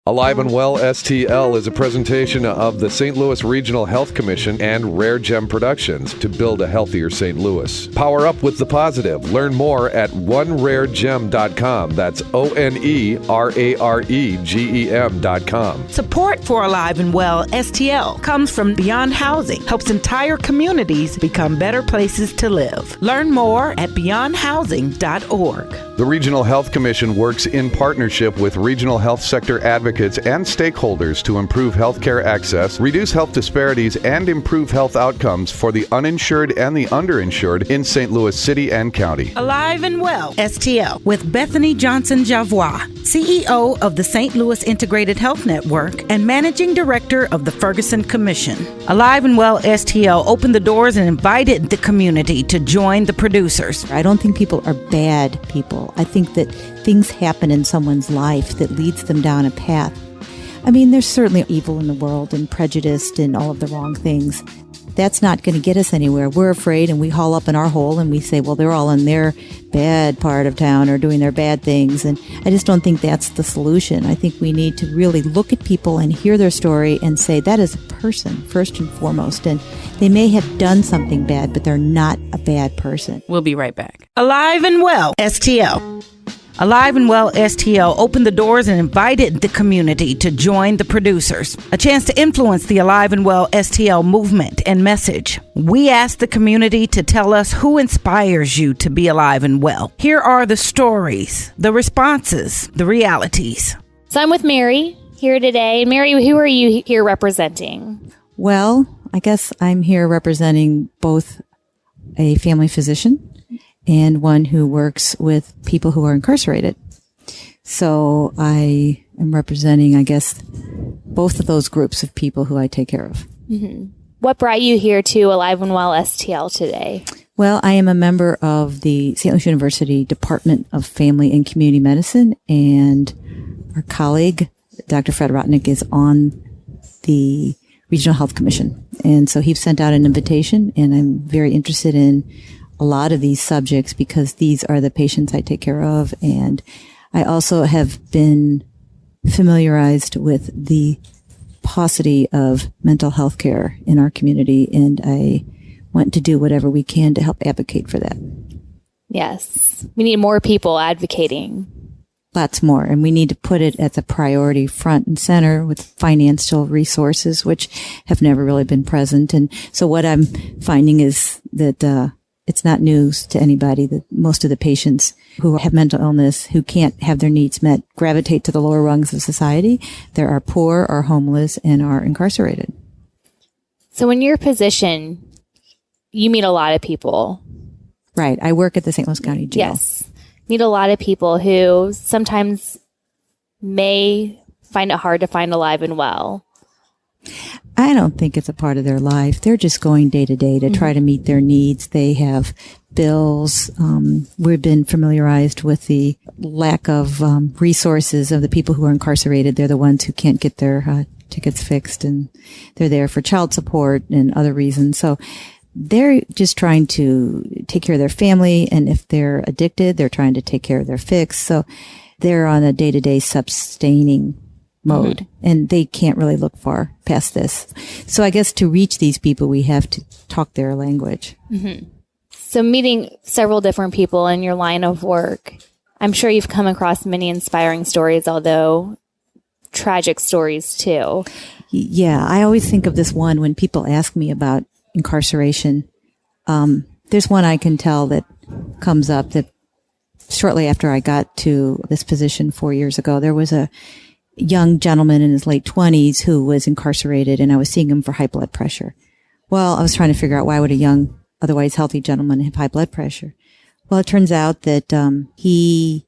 Alive and Well STL is a presentation of the St. Louis Regional Health Commission and Rare Gem Productions to build a healthier St. Louis. Power up with the positive. Learn more at oneraregem.com. That's ONERAREGEM.com. Support for Alive and Well STL comes from Beyond Housing, helps entire communities become better places to live. Learn more at beyondhousing.org. The Regional Health Commission works in partnership with regional health sector advocates and stakeholders to improve healthcare access, reduce health disparities, and improve health outcomes for the uninsured and the underinsured in St. Louis City and County. Alive and Well STL with Bethany Johnson-Javois, CEO of the St. Louis Integrated Health Network and Managing Director of the Ferguson Commission. Alive and Well STL opened the doors and invited the community to join the producers. I don't think people are bad people. I think that things happen in someone's life that leads them down a path. I mean, there's certainly evil in the world and prejudice and all of the wrong things. That's not going to get us anywhere. We're afraid and we haul up in our hole and we say, well, they're all in their bad part of town or doing their bad things. And I just don't think that's the solution. I think we need to really look at people and hear their story and say that is a person first and foremost. And they may have done something bad, but they're not a bad person. We'll be right back. Alive and Well STL. Alive and Well STL opened the doors and invited the community to join the producers. A chance to influence the Alive and Well STL movement and message. We asked the community to tell us who inspires you to be alive and well. Here are the stories, the responses, the realities. So I'm with Mary here today. Mary, who are you here representing? Well, I guess I'm here representing both a family physician and one who works with people who are incarcerated. So I am representing, I guess, both of those groups of people who I take care of. Mm-hmm. What brought you here to Alive and Well STL today? Well, I am a member of the St. Louis University Department of Family and Community Medicine, and our colleague, Dr. Fred Rotnick, is on the Regional Health Commission. And so he sent out an invitation, and I'm very interested in a lot of these subjects because these are the patients I take care of. And I also have been familiarized with the paucity of mental health care in our community. And I want to do whatever we can to help advocate for that. Yes. We need more people advocating. Lots more. And we need to put it as a priority front and center with financial resources, which have never really been present. And so what I'm finding is that, it's not news to anybody that most of the patients who have mental illness, who can't have their needs met, gravitate to the lower rungs of society. There are poor, are homeless, and are incarcerated. So in your position, you meet a lot of people. Right. I work at the St. Louis County Jail. Yes. Meet a lot of people who sometimes may find it hard to find alive and well. I don't think it's a part of their life. They're just going day to day to try to meet their needs. They have bills. We've been familiarized with the lack of resources of the people who are incarcerated. They're the ones who can't get their tickets fixed, and they're there for child support and other reasons. So they're just trying to take care of their family. And if they're addicted, they're trying to take care of their fix. So they're on a day-to-day sustaining mode, and they can't really look far past this. So I guess to reach these people, we have to talk their language. Mm-hmm. So meeting several different people in your line of work, I'm sure you've come across many inspiring stories, although tragic stories too. Yeah, I always think of this one when people ask me about incarceration. There's one I can tell that comes up that shortly after I got to this position 4 years ago, there was a young gentleman in his late 20s who was incarcerated, and I was seeing him for high blood pressure. Well, I was trying to figure out why would a young, otherwise healthy gentleman have high blood pressure. Well, it turns out that he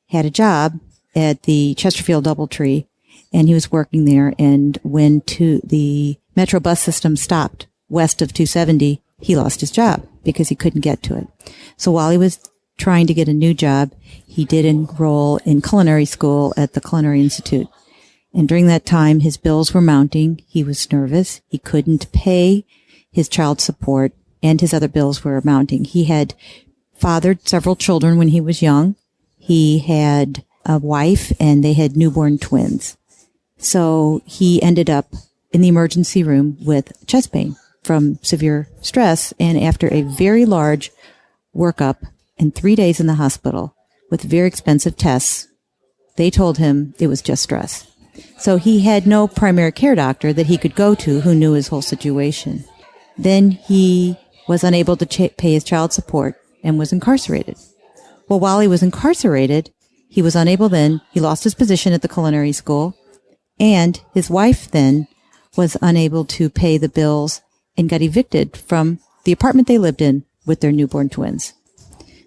had a job at the Chesterfield Doubletree, and he was working there, and when the Metro bus system stopped west of 270, he lost his job because he couldn't get to it. So while he was trying to get a new job, he did enroll in culinary school at the Culinary Institute. And during that time, his bills were mounting. He was nervous. He couldn't pay his child support, and his other bills were mounting. He had fathered several children when he was young. He had a wife, and they had newborn twins. So he ended up in the emergency room with chest pain from severe stress. And after a very large workup and 3 days in the hospital with very expensive tests, they told him it was just stress. So he had no primary care doctor that he could go to who knew his whole situation. Then he was unable to pay his child support and was incarcerated. Well, while he was incarcerated, he was unable then, he lost his position at the culinary school, and his wife then was unable to pay the bills and got evicted from the apartment they lived in with their newborn twins.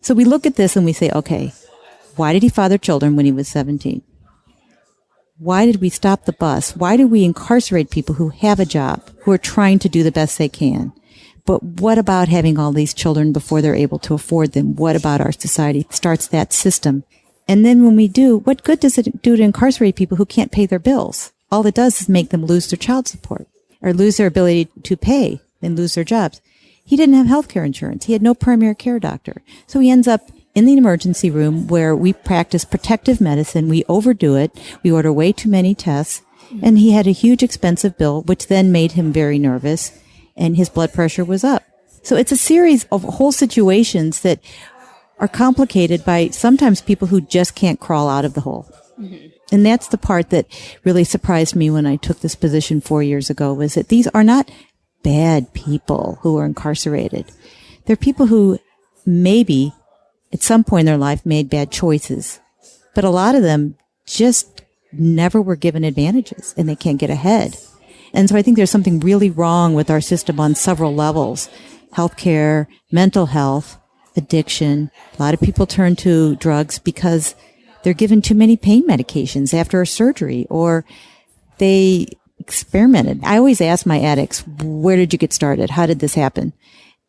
So we look at this and we say, okay, why did he father children when he was 17? Why did we stop the bus? Why do we incarcerate people who have a job, who are trying to do the best they can? But what about having all these children before they're able to afford them? What about our society starts that system? And then when we do, what good does it do to incarcerate people who can't pay their bills? All it does is make them lose their child support or lose their ability to pay and lose their jobs. He didn't have health care insurance. He had no primary care doctor. So he ends up in the emergency room where we practice protective medicine. We overdo it. We order way too many tests. And he had a huge expensive bill, which then made him very nervous. And his blood pressure was up. So it's a series of whole situations that are complicated by sometimes people who just can't crawl out of the hole. Mm-hmm. And that's the part that really surprised me when I took this position 4 years ago, was that these are not bad people who are incarcerated. They're people who maybe at some point in their life made bad choices, but a lot of them just never were given advantages and they can't get ahead. And so I think there's something really wrong with our system on several levels: healthcare, mental health, addiction. A lot of people turn to drugs because they're given too many pain medications after a surgery, or they experimented. I always ask my addicts, where did you get started? How did this happen?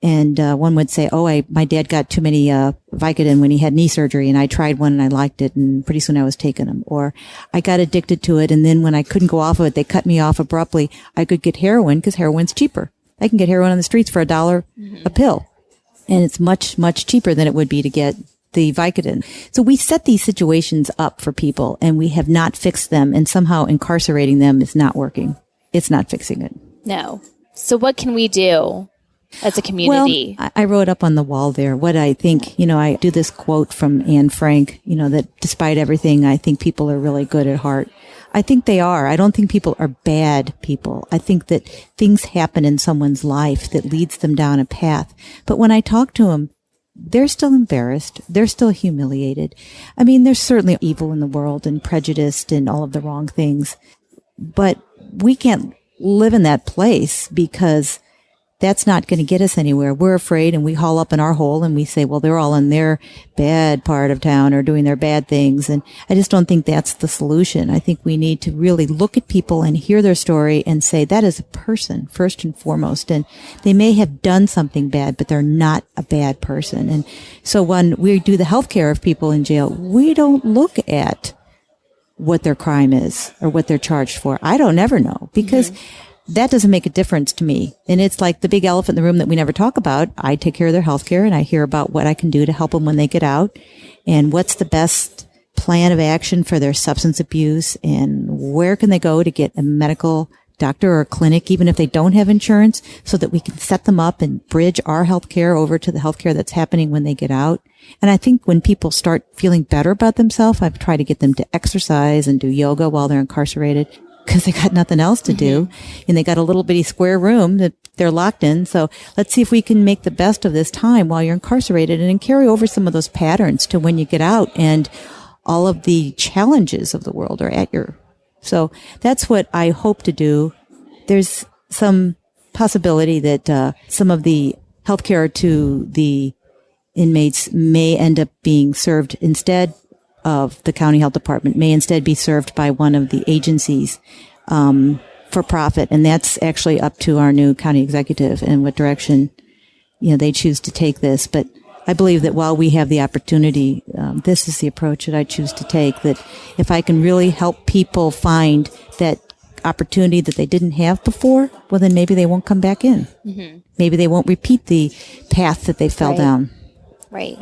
And one would say, my dad got too many Vicodin when he had knee surgery, and I tried one and I liked it, and pretty soon I was taking them. Or I got addicted to it, and then when I couldn't go off of it, they cut me off abruptly. I could get heroin because heroin's cheaper. I can get heroin on the streets for $1 a pill, and it's much, much cheaper than it would be to get the Vicodin. So we set these situations up for people, and we have not fixed them, and somehow incarcerating them is not working. It's not fixing it. No. So what can we do as a community? Well, I wrote up on the wall there what I think. I do this quote from Anne Frank, that despite everything, I think people are really good at heart. I think they are. I don't think people are bad people. I think that things happen in someone's life that leads them down a path. But when I talk to them, they're still embarrassed. They're still humiliated. I mean, there's certainly evil in the world and prejudiced and all of the wrong things. But we can't live in that place because that's not going to get us anywhere. We're afraid, and we haul up in our hole and we say, well, they're all in their bad part of town or doing their bad things. And I just don't think that's the solution. I think we need to really look at people and hear their story and say that is a person first and foremost. And they may have done something bad, but they're not a bad person. And so when we do the healthcare of people in jail, we don't look at what their crime is or what they're charged for. I don't ever know, because that doesn't make a difference to me. And it's like the big elephant in the room that we never talk about. I take care of their health care, and I hear about what I can do to help them when they get out, and what's the best plan of action for their substance abuse, and where can they go to get a medical doctor or a clinic, even if they don't have insurance, so that we can set them up and bridge our health care over to the health care that's happening when they get out. And I think when people start feeling better about themselves, I've tried to get them to exercise and do yoga while they're incarcerated, because they got nothing else to do. And they got a little bitty square room that they're locked in. So let's see if we can make the best of this time while you're incarcerated, and then carry over some of those patterns to when you get out, and all of the challenges of the world are at your. So that's what I hope to do. There's some possibility that some of the healthcare to the inmates may end up being served instead of the county health department, may instead be served by one of the agencies for profit. And that's actually up to our new county executive and what direction they choose to take this. But I believe that while we have the opportunity, this is the approach that I choose to take, that if I can really help people find that opportunity that they didn't have before, well, then maybe they won't come back in. Mm-hmm. Maybe they won't repeat the path that they fell down. Right.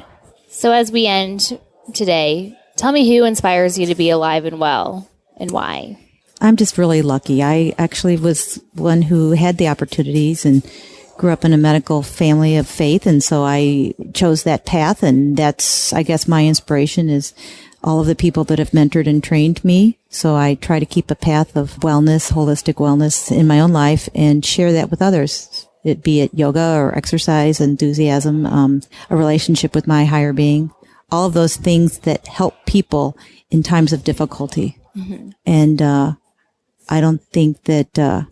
So as we end today, tell me who inspires you to be alive and well, and why? I'm just really lucky. I actually was one who had the opportunities and grew up in a medical family of faith. And so I chose that path. And that's, I guess, my inspiration is all of the people that have mentored and trained me. So I try to keep a path of wellness, holistic wellness in my own life and share that with others. It be it yoga or exercise, enthusiasm, a relationship with my higher being, all of those things that help people in times of difficulty. Mm-hmm. And I don't think that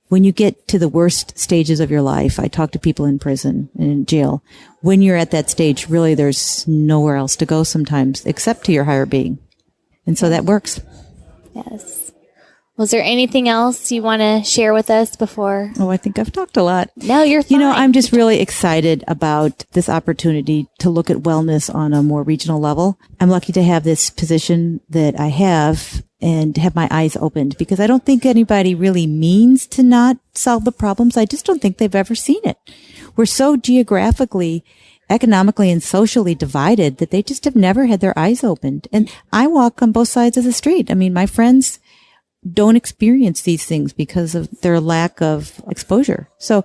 when you get to the worst stages of your life, I talk to people in prison and in jail. When you're at that stage, really, there's nowhere else to go sometimes except to your higher being. And so that works. Yes. Was there anything else you want to share with us before? Oh, I think I've talked a lot. No, you're fine. I'm just really excited about this opportunity to look at wellness on a more regional level. I'm lucky to have this position that I have and have my eyes opened because I don't think anybody really means to not solve the problems. I just don't think they've ever seen it. We're so geographically, economically, and socially divided that they just have never had their eyes opened. And I walk on both sides of the street. I mean, my friends don't experience these things because of their lack of exposure. So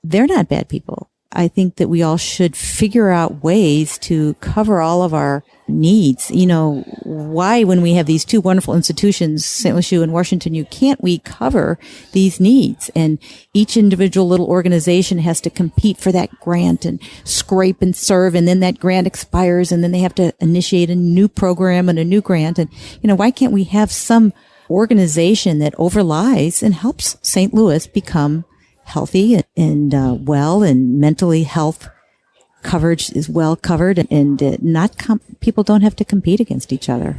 they're not bad people. I think that we all should figure out ways to cover all of our needs. Why, when we have these two wonderful institutions, St. Louis U and Washington U, can't we cover these needs? And each individual little organization has to compete for that grant and scrape and serve. And then that grant expires and then they have to initiate a new program and a new grant. And, why can't we have some organization that overlies and helps St. Louis become healthy and well, and mentally health coverage is well covered, and people don't have to compete against each other.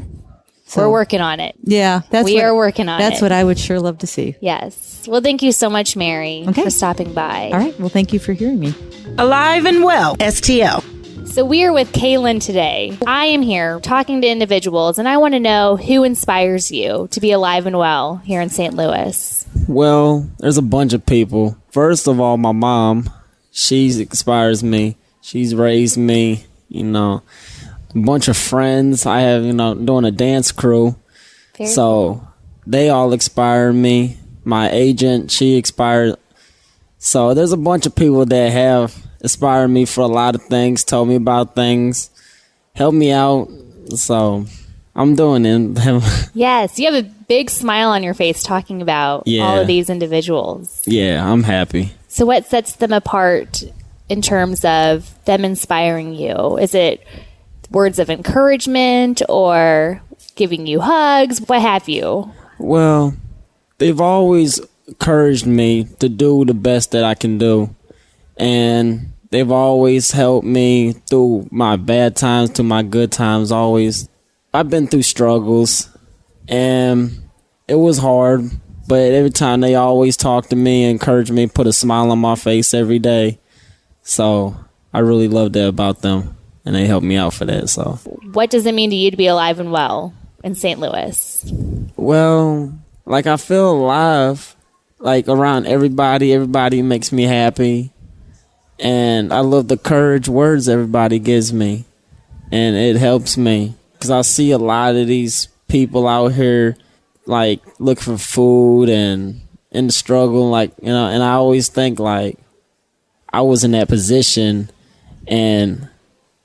So, we're working on it. Yeah, we are working on it. That's what I would sure love to see. Yes. Well, thank you so much, Mary, for stopping by. All right. Well, thank you for hearing me. Alive and Well, STL. So we are with Kaylin today. I am here talking to individuals, and I want to know who inspires you to be alive and well here in St. Louis. Well, there's a bunch of people. First of all, my mom, she inspires me. She's raised me, a bunch of friends. I have, doing a dance crew. So they all inspire me. My agent, she inspired. So there's a bunch of people that have inspired me for a lot of things, told me about things, helped me out. So I'm doing it. Yes, you have a big smile on your face talking about all of these individuals. Yeah, I'm happy. So what sets them apart in terms of them inspiring you? Is it words of encouragement or giving you hugs? What have you? Well, they've always encouraged me to do the best that I can do. And they've always helped me through my bad times to my good times. Always. I've been through struggles and it was hard, but every time they always talk to me, encourage me, put a smile on my face every day. So I really love that about them, and they help me out for that. So what does it mean to you to be alive and well in St. Louis? Well, I feel alive, around everybody. Everybody makes me happy. And I love the courage words everybody gives me. And it helps me. Because I see a lot of these people out here, looking for food and in the struggle. And I always think, I was in that position. And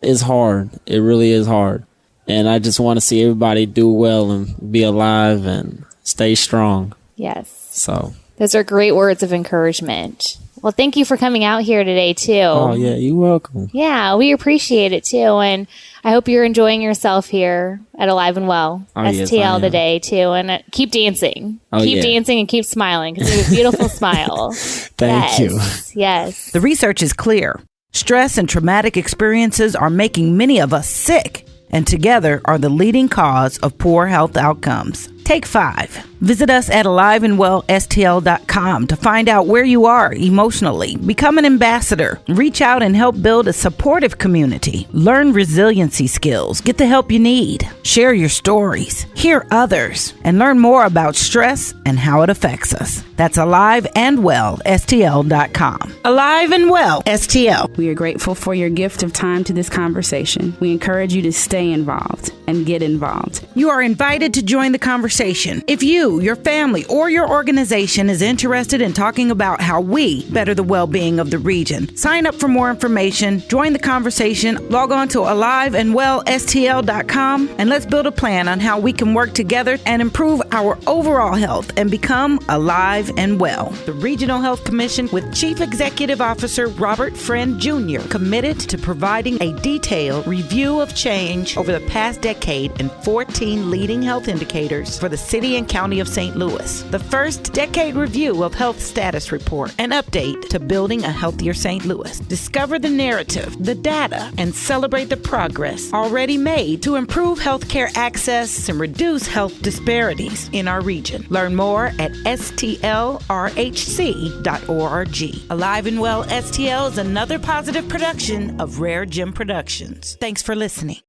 it's hard. It really is hard. And I just want to see everybody do well and be alive and stay strong. Yes. So those are great words of encouragement. Well, thank you for coming out here today, too. Oh, yeah, you're welcome. Yeah, we appreciate it, too. And I hope you're enjoying yourself here at Alive and Well, STL today, too. And keep dancing. Keep dancing and keep smiling because you have a beautiful smile. Thank you. Yes. The research is clear. Stress and traumatic experiences are making many of us sick, and together are the leading cause of poor health outcomes. Take 5. Visit us at aliveandwellstl.com to find out where you are emotionally. Become an ambassador. Reach out and help build a supportive community. Learn resiliency skills. Get the help you need. Share your stories. Hear others. And learn more about stress and how it affects us. That's aliveandwellstl.com. Alive and Well STL. We are grateful for your gift of time to this conversation. We encourage you to stay involved and get involved. You are invited to join the conversation conversation. If you, your family, or your organization is interested in talking about how we better the well-being of the region, sign up for more information, join the conversation, log on to aliveandwellstl.com, and let's build a plan on how we can work together and improve our overall health and become alive and well. The Regional Health Commission with Chief Executive Officer Robert Friend Jr. committed to providing a detailed review of change over the past decade in 14 leading health indicators for the city and county of St. Louis. The first decade review of health status report, an update to building a healthier St. Louis. Discover the narrative, the data, and celebrate the progress already made to improve healthcare access and reduce health disparities in our region. Learn more at stlrhc.org. Alive and Well STL is another positive production of Rare Gem Productions. Thanks for listening.